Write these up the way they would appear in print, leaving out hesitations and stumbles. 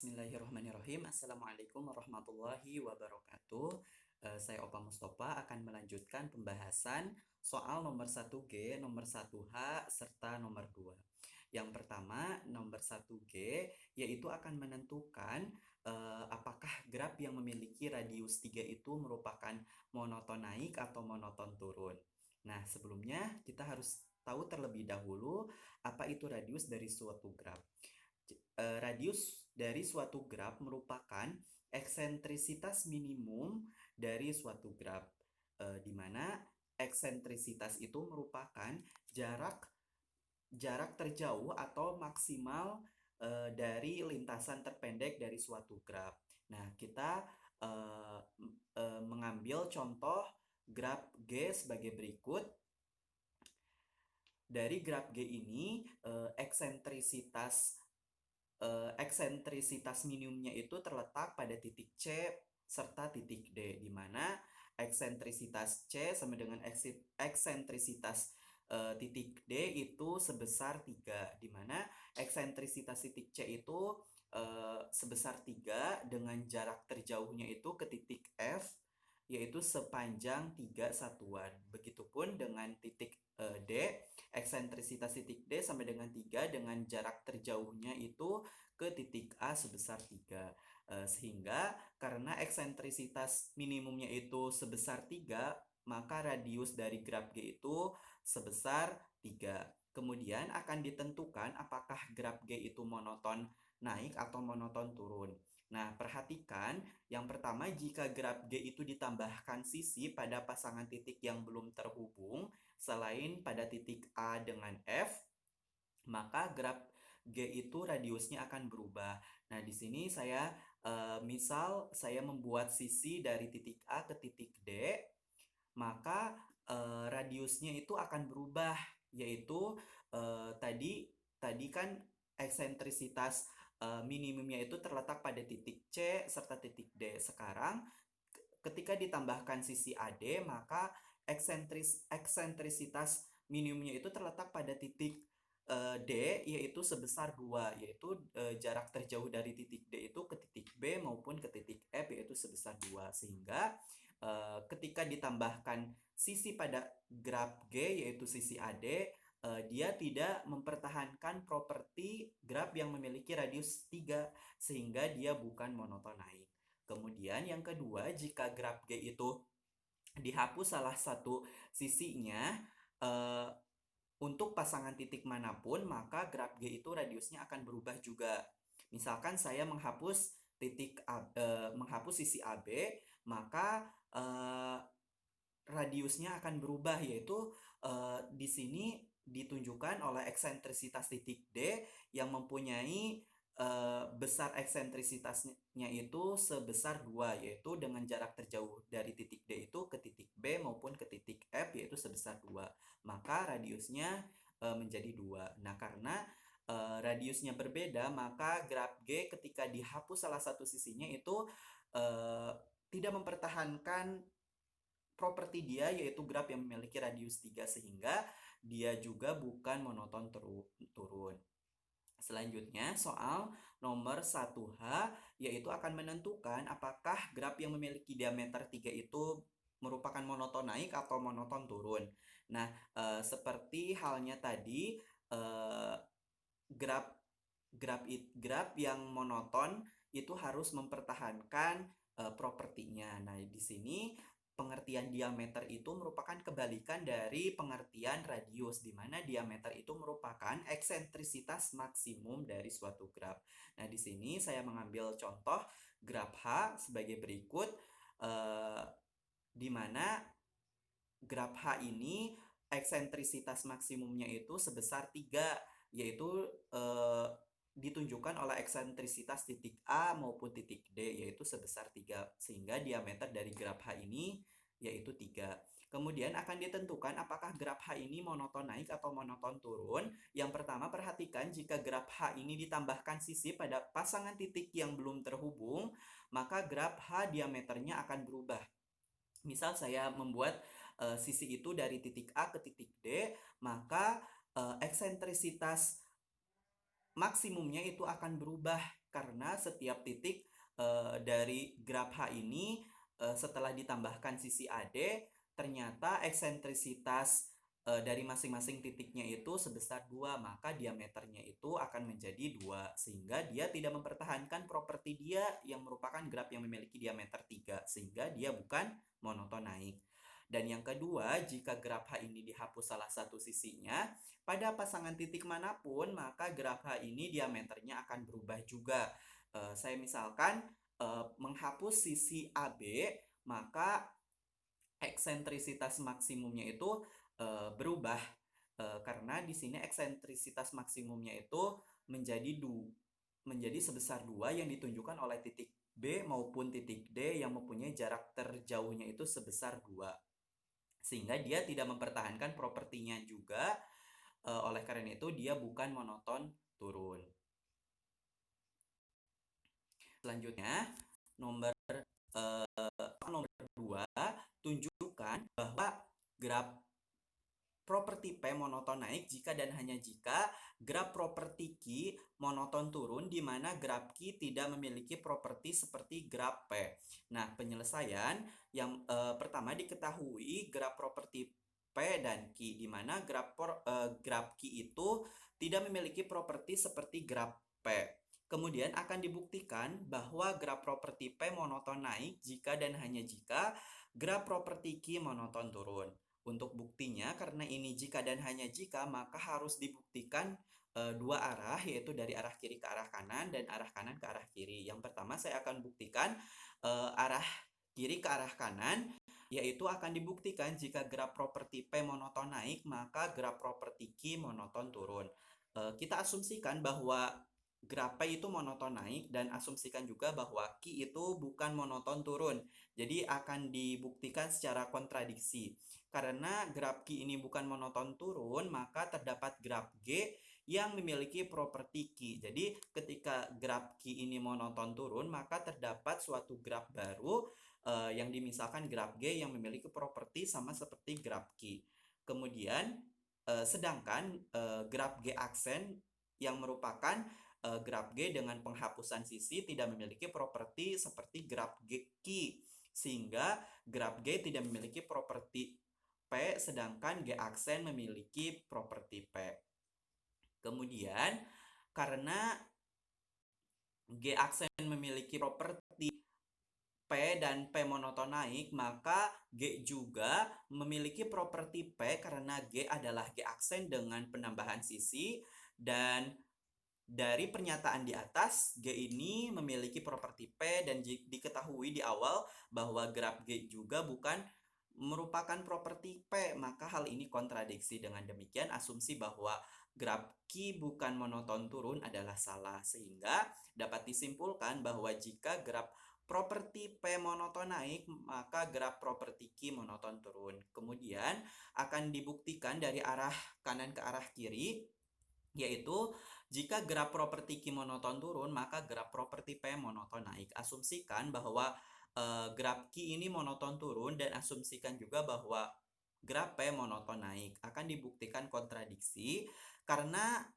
Bismillahirrahmanirrahim. Assalamualaikum warahmatullahi wabarakatuh. Saya Opa Mustafa akan melanjutkan pembahasan soal nomor 1G, nomor 1H, serta nomor 2. Yang pertama, nomor 1G, yaitu akan menentukan apakah graf yang memiliki radius 3 itu merupakan monoton naik atau monoton turun. Nah, sebelumnya kita harus tahu terlebih dahulu apa itu radius dari suatu graf. Radius dari suatu graf merupakan eksentrisitas minimum dari suatu graf, di mana eksentrisitas itu merupakan jarak terjauh atau maksimal dari lintasan terpendek dari suatu graf. Nah, kita mengambil contoh graf G sebagai berikut. Dari graf G ini, eksentrisitas minimumnya itu terletak pada titik C serta titik D, di mana eksentrisitas C sama dengan eksentrisitas titik D itu sebesar 3, di mana eksentrisitas titik C itu sebesar 3 dengan jarak terjauhnya itu ke titik F yaitu sepanjang 3 satuan. Begitupun dengan titik D, eksentrisitas titik D sama dengan 3 dengan jarak terjauhnya itu ke titik A sebesar 3. Sehingga karena eksentrisitas minimumnya itu sebesar 3, maka radius dari graf G itu sebesar 3. Kemudian akan ditentukan apakah graf G itu monoton naik atau monoton turun. Nah, perhatikan yang pertama, jika graf G itu ditambahkan sisi pada pasangan titik yang belum terhubung selain pada titik A dengan F, maka graf G itu radiusnya akan berubah. Nah, di sini saya misal saya membuat sisi dari titik A ke titik D, maka radiusnya itu akan berubah, yaitu tadi kan eksentrisitas minimumnya itu terletak pada titik C serta titik D. Sekarang ketika ditambahkan sisi AD, maka eksentrisitas minimumnya itu terletak pada titik D, yaitu sebesar 2, yaitu jarak terjauh dari titik D itu ke titik B maupun ke titik F, yaitu sebesar 2. Sehingga ketika ditambahkan sisi pada graf G, yaitu sisi AD, dia tidak mempertahankan properti graf yang memiliki radius 3, sehingga dia bukan monoton naik. Kemudian yang kedua, jika graf G itu dihapus salah satu sisinya untuk pasangan titik manapun, maka graf G itu radiusnya akan berubah juga. Misalkan saya menghapus menghapus sisi AB, maka radiusnya akan berubah, yaitu di sini ditunjukkan oleh eksentrisitas titik D yang mempunyai besar eksentrisitasnya itu sebesar 2, yaitu dengan jarak terjauh dari titik D itu ke titik B maupun ke titik F yaitu sebesar 2. Maka radiusnya menjadi 2. Nah, karena radiusnya berbeda, maka graf G ketika dihapus salah satu sisinya itu tidak mempertahankan properti dia, yaitu graf yang memiliki radius 3, sehingga dia juga bukan monoton turun. Selanjutnya, soal nomor 1H, yaitu akan menentukan apakah graf yang memiliki diameter 3 itu merupakan monoton naik atau monoton turun. Nah, seperti halnya tadi, graf graf yang monoton itu harus mempertahankan propertinya. Nah, di sini pengertian diameter itu merupakan kebalikan dari pengertian radius, di mana diameter itu merupakan eksentrisitas maksimum dari suatu graf. Nah, di sini saya mengambil contoh graf H sebagai berikut, di mana graf H ini eksentrisitas maksimumnya itu sebesar 3, yaitu ditunjukkan oleh eksentrisitas titik A maupun titik D, yaitu sebesar 3, sehingga diameter dari graf H ini yaitu 3. Kemudian akan ditentukan apakah graf H ini monoton naik atau monoton turun. Yang pertama, perhatikan jika graf H ini ditambahkan sisi pada pasangan titik yang belum terhubung, maka graf H diameternya akan berubah. Misal saya membuat sisi itu dari titik A ke titik D, maka eksentrisitas maksimumnya itu akan berubah karena setiap titik dari graf H ini setelah ditambahkan sisi AD, ternyata eksentrisitas dari masing-masing titiknya itu sebesar 2, maka diameternya itu akan menjadi 2, sehingga dia tidak mempertahankan properti dia yang merupakan graf yang memiliki diameter 3, sehingga dia bukan monotonaik. Dan yang kedua, jika graf H ini dihapus salah satu sisinya, pada pasangan titik manapun, maka graf H ini diameternya akan berubah juga. Saya misalkan menghapus sisi AB, maka eksentrisitas maksimumnya itu berubah. Karena di sini eksentrisitas maksimumnya itu menjadi sebesar 2 yang ditunjukkan oleh titik B maupun titik D yang mempunyai jarak terjauhnya itu sebesar 2. Sehingga dia tidak mempertahankan propertinya juga, oleh karena itu dia bukan monoton turun. Selanjutnya, nomor 2, tunjukkan bahwa graf properti P monoton naik jika dan hanya jika graf properti Q monoton turun, di mana graf Q tidak memiliki properti seperti graf P. Nah, penyelesaian yang pertama diketahui graf properti P dan Q, di mana graf Q itu tidak memiliki properti seperti graf P. Kemudian akan dibuktikan bahwa graf properti P monoton naik jika dan hanya jika graf properti Q monoton turun. Untuk buktinya, karena ini jika dan hanya jika, maka harus dibuktikan dua arah, yaitu dari arah kiri ke arah kanan dan arah kanan ke arah kiri. Yang pertama saya akan buktikan arah kiri ke arah kanan, yaitu akan dibuktikan jika graf properti P monoton naik, maka graf properti Q monoton turun. Kita asumsikan bahwa graf P itu monoton naik dan asumsikan juga bahwa Q itu bukan monoton turun. Jadi akan dibuktikan secara kontradiksi. Karena graf Q ini bukan monoton turun, maka terdapat graf G yang memiliki properti Q. Jadi ketika graf Q ini monoton turun, maka terdapat suatu graf baru yang dimisalkan graf G yang memiliki properti sama seperti graf Q. Kemudian sedangkan graf G aksen yang merupakan graf G dengan penghapusan sisi tidak memiliki properti seperti graf G Q, sehingga graf G tidak memiliki properti P, sedangkan G aksen memiliki properti P. Kemudian, karena G aksen memiliki properti P dan P monoton naik, maka G juga memiliki properti P karena G adalah G aksen dengan penambahan sisi, dan dari pernyataan di atas, G ini memiliki properti P dan diketahui di awal bahwa graf G juga bukan merupakan properti P, maka hal ini kontradiksi. Dengan demikian, asumsi bahwa graf Q bukan monoton turun adalah salah, sehingga dapat disimpulkan bahwa jika graf properti P monoton naik, maka graf properti Q monoton turun. Kemudian akan dibuktikan dari arah kanan ke arah kiri, yaitu jika graf properti Q monoton turun, maka graf properti P monoton naik. Asumsikan bahwa graf Q ini monoton turun dan asumsikan juga bahwa graf P monoton naik. Akan dibuktikan kontradiksi karena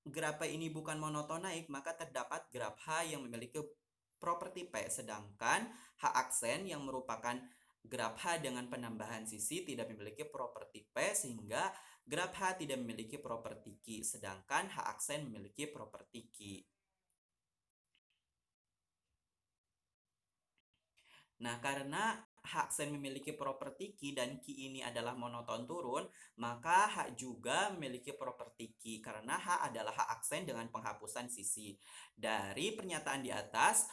graf P ini bukan monoton naik, maka terdapat graf H yang memiliki properti P, sedangkan H aksen yang merupakan graf H dengan penambahan sisi tidak memiliki properti P, sehingga graf H tidak memiliki properti Q, sedangkan H aksen memiliki properti Q. Nah, karena H aksen memiliki properti Q dan Q ini adalah monoton turun, maka H juga memiliki properti Q karena H adalah H aksen dengan penghapusan sisi. Dari pernyataan di atas,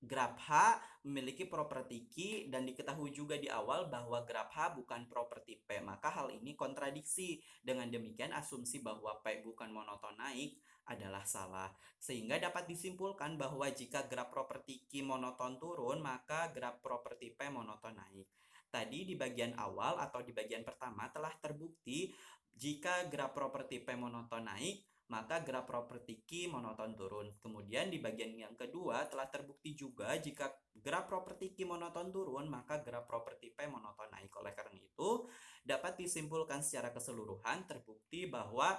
graf H memiliki properti Q dan diketahui juga di awal bahwa graf H bukan properti P, maka hal ini kontradiksi. Dengan demikian, asumsi bahwa P bukan monoton naik adalah salah. Sehingga dapat disimpulkan bahwa jika graf properti Q monoton turun, maka graf properti P monoton naik. Tadi di bagian awal atau di bagian pertama telah terbukti jika graf properti P monoton naik, maka graf properti Q monoton turun. Kemudian di bagian yang kedua telah terbukti juga jika graf properti Q monoton turun, maka graf properti P monoton naik. Oleh karena itu, dapat disimpulkan secara keseluruhan terbukti bahwa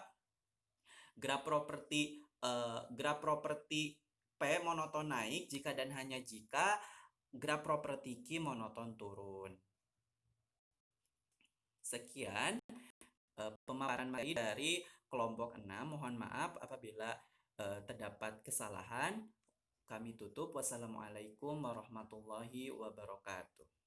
graf properti P monoton naik jika dan hanya jika graf properti Q monoton turun. Sekian pemaparan materi dari kelompok 6. Mohon maaf apabila terdapat kesalahan. Kami tutup. Wassalamualaikum warahmatullahi wabarakatuh.